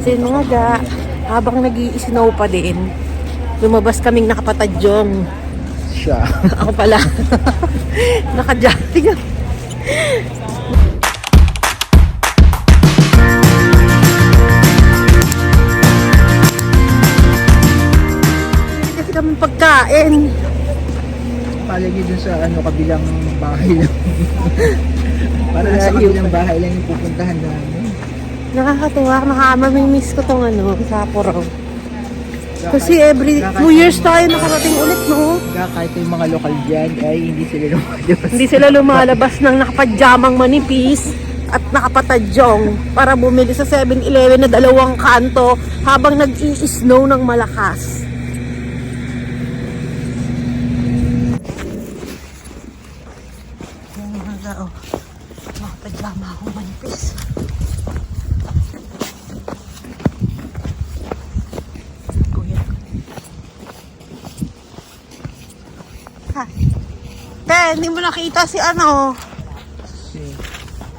Kasi mga ga, habang nag-i-snow pa din, lumabas kaming nakapatadyong. Siya. Ako pala. Naka-jogging. Kasi kami pagkain. Palagi dun sa kabilang bahay lang. Para sa kabilang bahay lang yung pupuntahan namin. Nakakatuwa. Mamimiss ko tong Sapporo. Kasi every 2 years tayo nakarating ulit, no? Kahit yung mga lokal dyan ay hindi sila lumalabas. Hindi sila lumalabas ng nakapadyamang manipis at nakapatadyong para bumili sa 7-Eleven na 2 kanto habang nag-i-snow ng malakas. Nakapadyama akong manipis. Hindi mo nakita si Si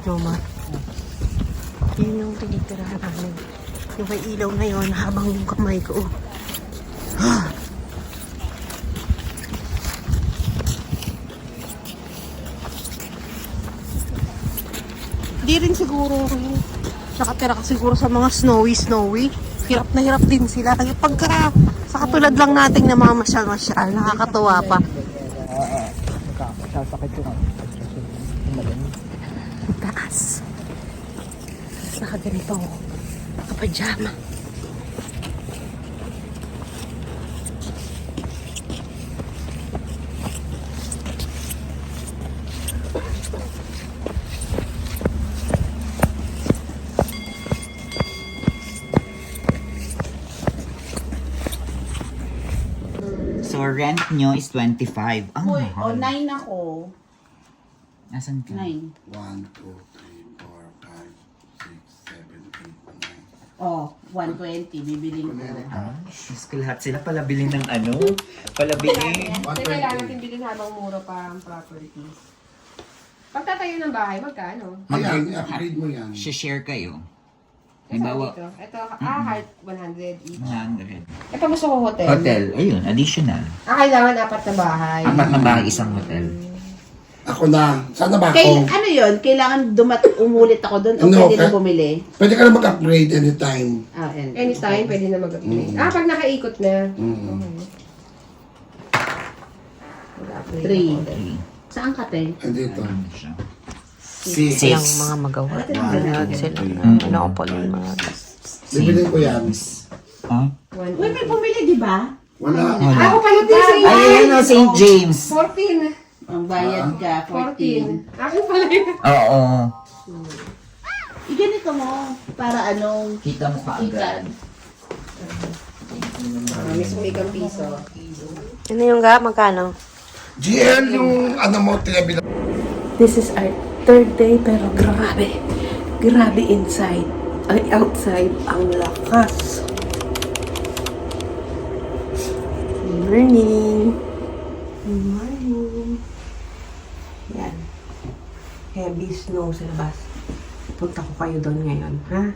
Jomar. Yun yung tinitirahan namin. Yung may ilaw na yun habang yung kamay ko. Di rin siguro nakatira ka siguro sa mga snowy. Hirap na hirap din sila. Kaya pagka sa katulad lang nating na mga masyal-masyal, nakakatuwa pa. sasakit yung madami. Taas. Nakaganito ako. Nakapajama. So, rent nyo is 25. Ang Uy, mahal. 9 ako. Asan ka? 9. 1, 2, 3, 4, 5, 6, 7, 8, 9. Oh, 120. Bibiling ko. Ah, Diyos ko, lahat sila palabili ng palabili. Kasi kailangan natin bilhin habang mura pa ang properties. Pagtatayo ng bahay, magkano? Ayan, i-upgrade mo yan. Share kayo. Ito, Halimbawa, ito, heart 100 each. 100. Eh, pag gusto ko hotel. Hotel, ayun, additional. Kailangan 4 na bahay. Apat na bahay, isang hotel. Ako na. Sana ba Kaya, ako? ano yun? Kailangan umulit ako doon o No, pwede na ka- bumili? Pwede ka na mag-upgrade anytime. Ah, and, Anytime, pwede na mag-upgrade. Pag nakaikot na. Mm. Mag-upgrade. 3. Saan ka, te? Andito. Ano siya? 6. Silang mga magawa. Sila na pa yung mga Bibilin ko yan. Ah? Uy, may bumili, di ba? Wala. Ako pala din sa inyo. Ayun, St. James. 14. Ang bayad ka, 14. 14. Ako pala yun. Oo. Iganito mo para Kita mo kaagad. Mismo ikang piso. Ano yung magkano? GL yung mo, tinabi. This is our 3rd day pero grabe. Grabe inside. Ay, outside. Ang lakas. Good morning. Good morning. Yan. Heavy snow sa labas. Punta ko kayo doon ngayon, ha?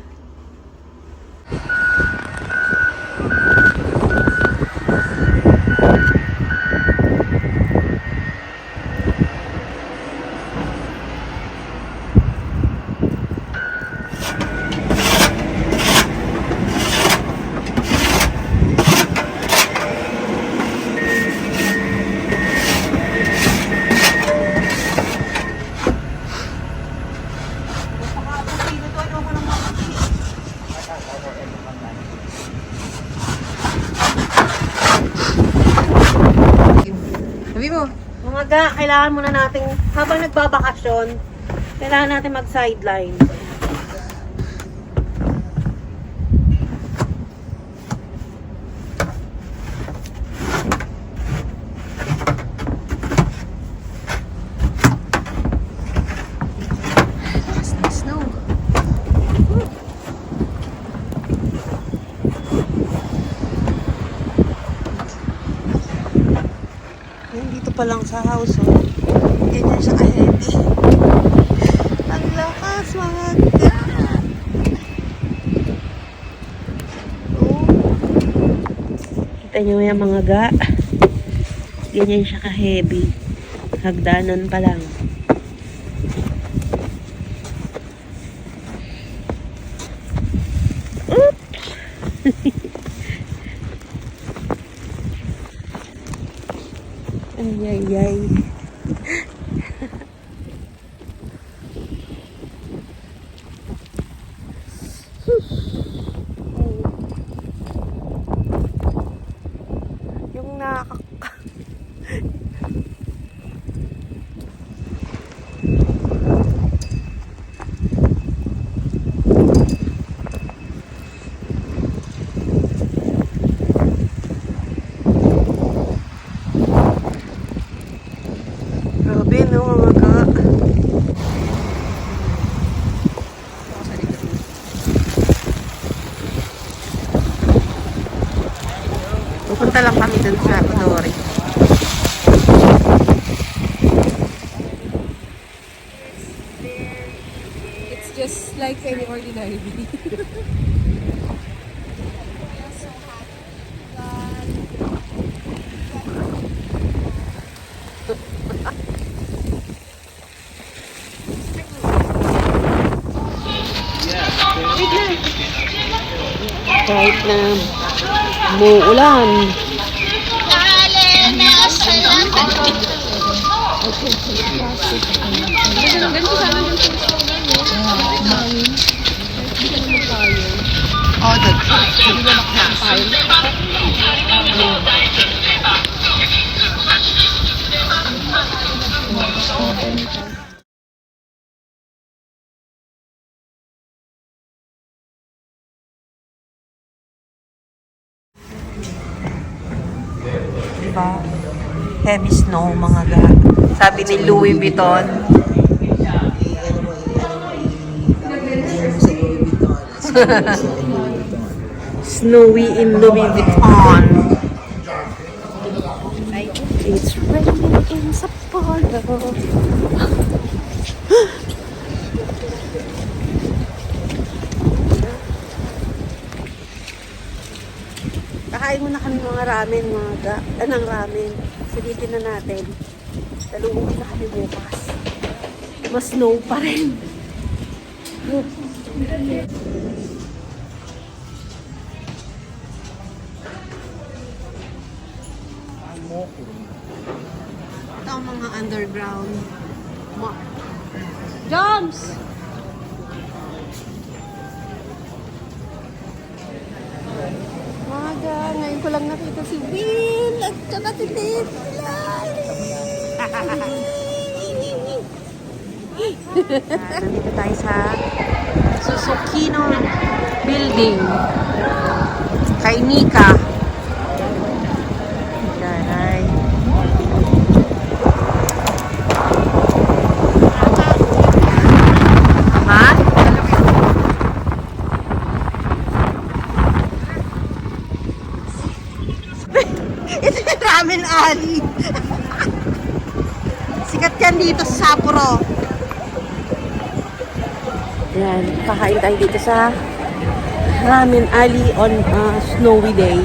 Sabi mo, Mga kailangan muna natin, habang nagbabakasyon, kailangan natin mag-sideline. Lakas ng snow. Dito pa lang sa house, oh. Ganyan siya ka-heavy. Ang lakas, mga Kita nyo yung mga ga. Ganyan siya ka-heavy. Hagdanan pa lang. Oops! Ay, ay, ay. Yung grabe no mga ka. Pupunta lang kami dun sa Odori. It's just like any ordinary day. Kahit na muulan. Diba? Heavy snow mga ga. Sabi ni Louis Vuitton. Snowy in Louis Vuitton. It's raining in Sapporo. Kakain muna kami mga ramen, mga ga. Anong ramen? Sulitin na natin. Daluuwi na kami bukas. Mas snow pa rin. Ito ang mga underground. Jumps! Maga, ngayon ko lang nakita si Will at saka si Leslie. Nandito tayo sa Susukino Building kay Nika. Daray. Ha? Ito yung Ramen Alley. Sikat yan dito sa Sapporo. Yan, kakain tayo dito sa Ramen Alley on a snowy day.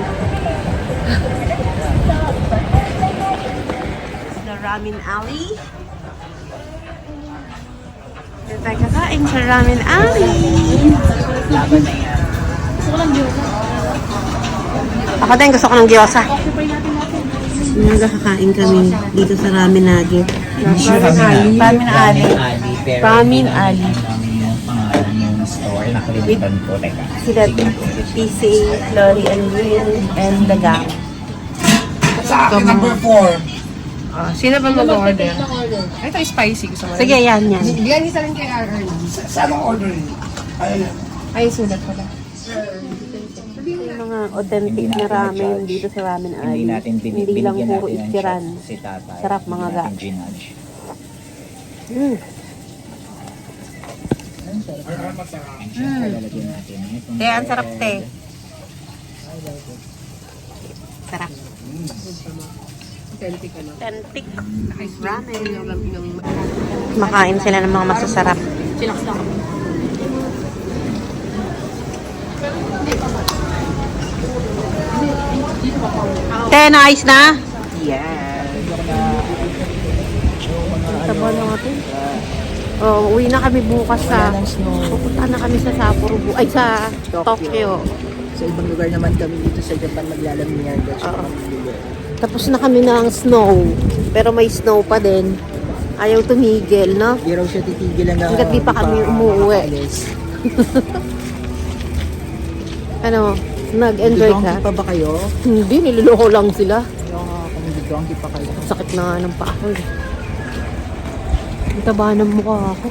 The Ramen Alley. Dito tayo kakain sa Ramen Alley. Ako din, gusto ko ng gyoza. Nagkakain kami dito sa Ramen Nugget. Ramen Alley. Ramen Alley. Yung store, nakalimutan ko. Teka. Sila PCA, Lori and Will, and the gang. Sa akin, number 4. Sino ba mag-order? Ito is spicy. Gusto mo rin? Sige, yan. Yan isa rin kay Aaron. Saan ang ordering? Ayun. Ay, sulat pala. Yung mga authentic na ramen dito sa Ramen Alley. Hindi lang puro istiran. Si tatay. Sarap mga ga. Ginage. Lalagyan natin. Te, ang sarap te. Sarap. Authentic ano. Authentic Ramen. ramen. Makain sila ng mga masasarap. Chillax lang. Ten, ayos na? Yan. Taba natin. Oh, uwi na kami bukas sa... Wala ng snow. Pupunta na kami sa Sapporo. Ay, sa Tokyo. Sa ibang lugar naman kami dito sa Japan maglalamihan. Oo. Tapos na kami ng snow. Pero may snow pa din. Ayaw tumigil, no? Di raw siya titigil hanggang Hanggat di pa kami umuwi. makaalis. Ano, nag-enjoy ka? Donkey pa ba kayo? Hindi, niloloko lang sila. Kung donkey pa kayo. Sakit na nga ng paa ko. Ang taba ng mukha ako.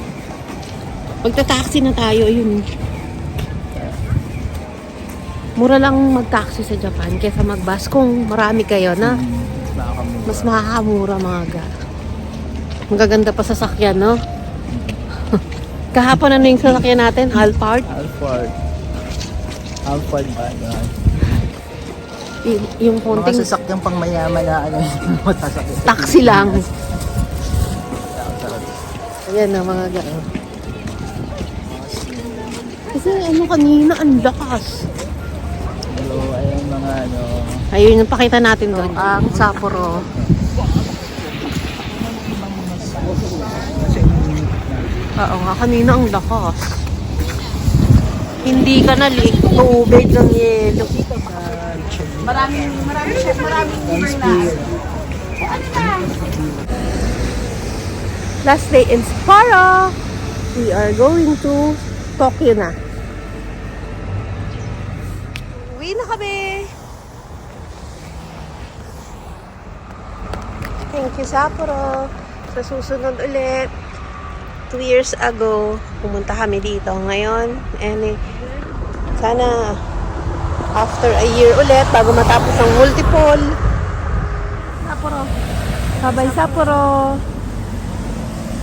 Magta-taxi na tayo, yun. Mura lang mag-taxi sa Japan kaysa mag-bus kung marami kayo na. Mas makakamura mga ga. Ang gaganda pa sa sakyan, no? Kahapon ano yung sasakyan natin? Alphard? Alphard ba? Yan. Yung Mga konting sasakyang pang mayaman na ano yung matasakit. taxi lang. Ayan na mga ga. Kasi ano kanina, ang lakas. So, ayun mga ano. Ayun yung pakita natin doon. Ang Sapporo. Oo nga, kanina ang lakas. Hindi ka nalik, tubig ng yelo. Maraming last day in Sapporo. We are going to Tokyo na. Uwi na kami. Thank you, Sapporo. Sa susunod ulit. 2 years ago, pumunta kami dito. Ngayon, sana after a year ulit, bago matapos ang multiple. Sapporo. Bye-bye, Sapporo.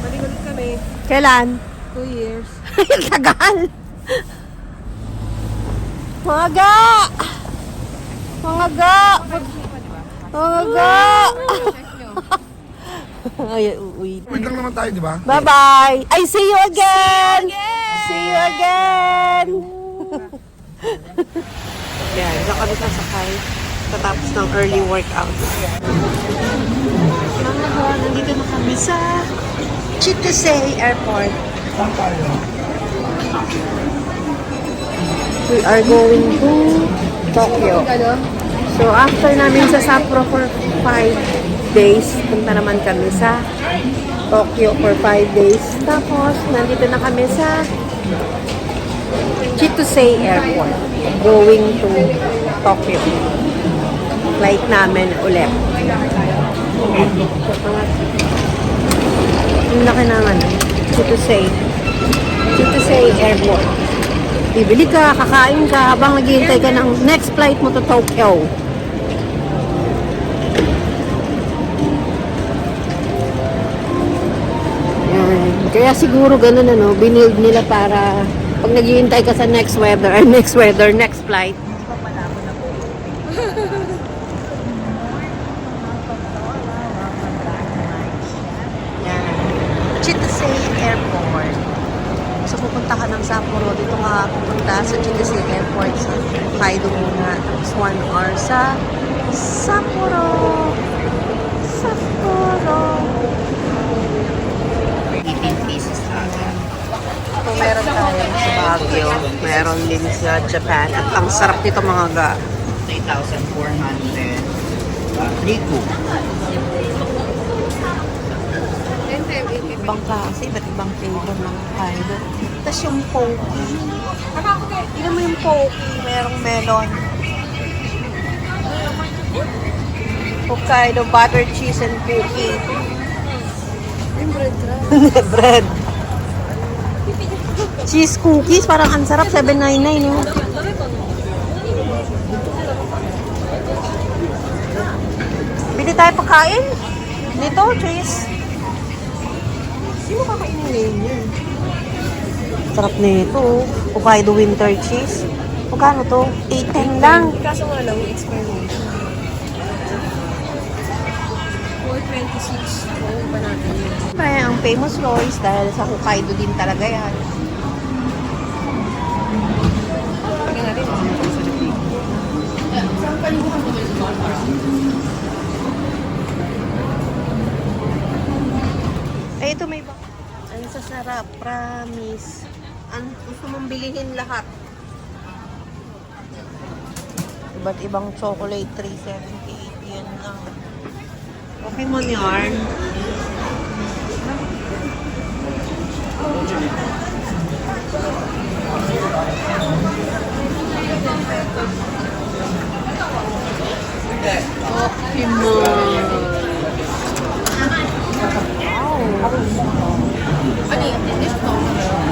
Balik ulit kami. Kailan? 2 years. Tagal. Mga ga! Mga ga! Mga ga! Ay, uuwi. Wait lang naman tayo, di ba? Bye-bye! I see you again! See you again! Yan, dyan kami sasakay. Tatapos ng early workout. Mga ga, nandito na kami sa Chitose Airport. Saan tayo? We are going to Tokyo. So, after namin sa Sapporo for 5 days, punta naman kami sa Tokyo for 5 days. Tapos, nandito na kami sa Chitose Airport. Going to Tokyo. Flight namin ulit. Yung laki naman. Chitose Airport. Bibili ka, kakain ka, habang naghihintay ka ng next flight mo to Tokyo. Yan. Kaya siguro ganun ano, binild nila para pag naghihintay ka sa next weather, next flight. Yan. Chitose Airport. So, pupunta ka ng Sapporo. Dito ka pupunta sa Chitose Airport. Sa Hokkaido muna. Tapos 1 hour sa Sapporo. Sapporo. 18 pieces agad. Kung meron tayo sa Baguio, meron din sa Japan. At ang sarap nito mga ga. 3,400. 3,200. Ibang klase, iba't ibang flavor ng Hokkaido. Tapos yung poke. Tignan mo yung poke. Merong melon. Hokkaido butter cheese and cookie. Yung bread. Bread. Cheese cookies, parang ang sarap. $7.99, no? Bili tayo pagkain. Dito, cheese. Sino kakainin ngayon yan? Sarap na ito. Hokkaido winter cheese. Magkano to? 8.10 lang. Kaso nga lang, yung expiration. 426. Oo pa natin yun. Ay, ang famous Royce dahil sa Hokkaido din talaga yan. Tingnan natin. Saan pa yung masarap, promise. Gusto mong bilihin lahat. Iba't ibang chocolate, 378 yan lang. Okay mo ni Arn. Okay mo.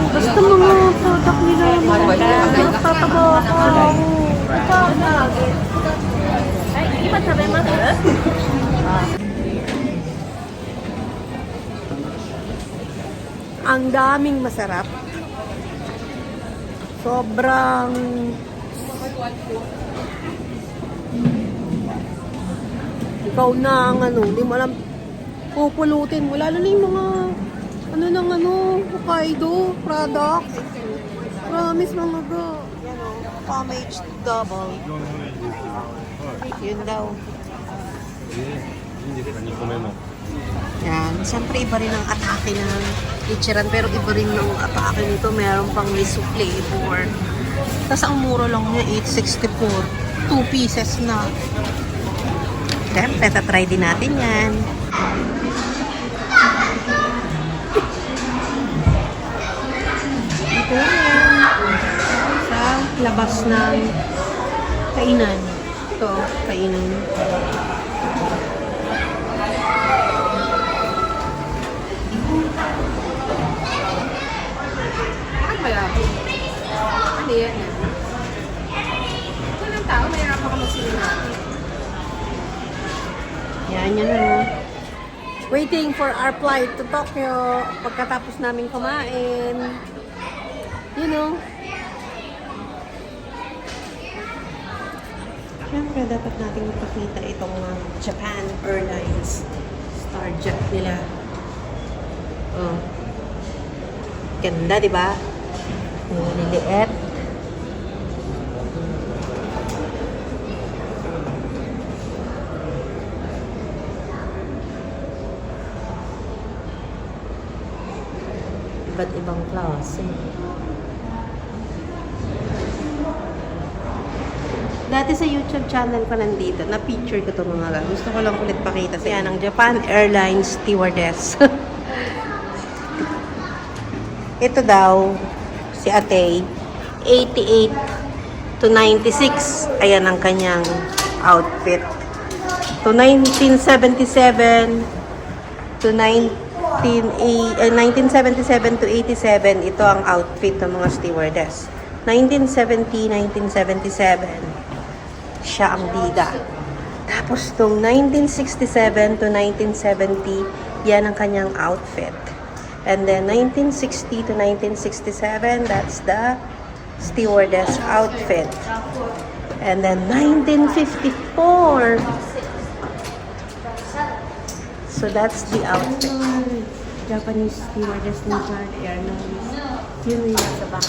Basta mga product nila. Magpapagawa ako. Ang daming masarap. Sobrang ikaw na ang hindi mo alam pupulutin mo. Lalo na yung mga Hokkaido products. Promise mga bro. Yan o, Pomage Double. Yun daw. Yan. Siyempre iba rin ang atake ng Ichiran, pero iba rin ang atake nito. Meron pang miso flavor. Tapos ang mura lang niya, 864. 2 pieces na. Siyempre, tatry din natin yan. Ito yan. Sa labas ng kainan. Ito, kainan. Ano kaya? Ano yan? Ito ng tao, may harap ako magsili natin. Yan, yan na. Waiting for our flight to Tokyo. Pagkatapos namin kumain. You know. Siyempre, dapat natin ipakita itong Japan Airlines Starjet nila. Oh. Ganda, di ba? Liliit. Iba't ibang klase. Dati sa YouTube channel ko nandito, na-picture ko itong mga gusto ko lang ulit pakita. Yan, ang Japan Airlines stewardess. Ito daw, si Ate, 88 to 96. Ayan ang kanyang outfit. To 1977 to 1977 to 87, ito ang outfit ng mga stewardess. 1970, 1977, siya ang bida. Tapos tong 1967 to 1970, yan ang kanyang outfit. And then 1960 to 1967, that's the stewardess outfit. And then 1954, so that's the outfit. Japanese stewardess ng Japan Airlines. Yun yung nasa back.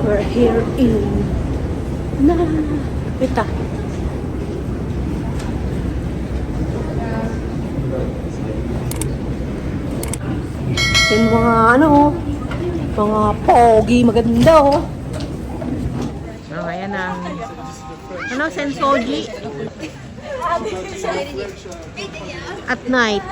We're here in Narita. Yung mga ano, mga pogi, maganda oh. So, ayan ang, Sensoji? At night.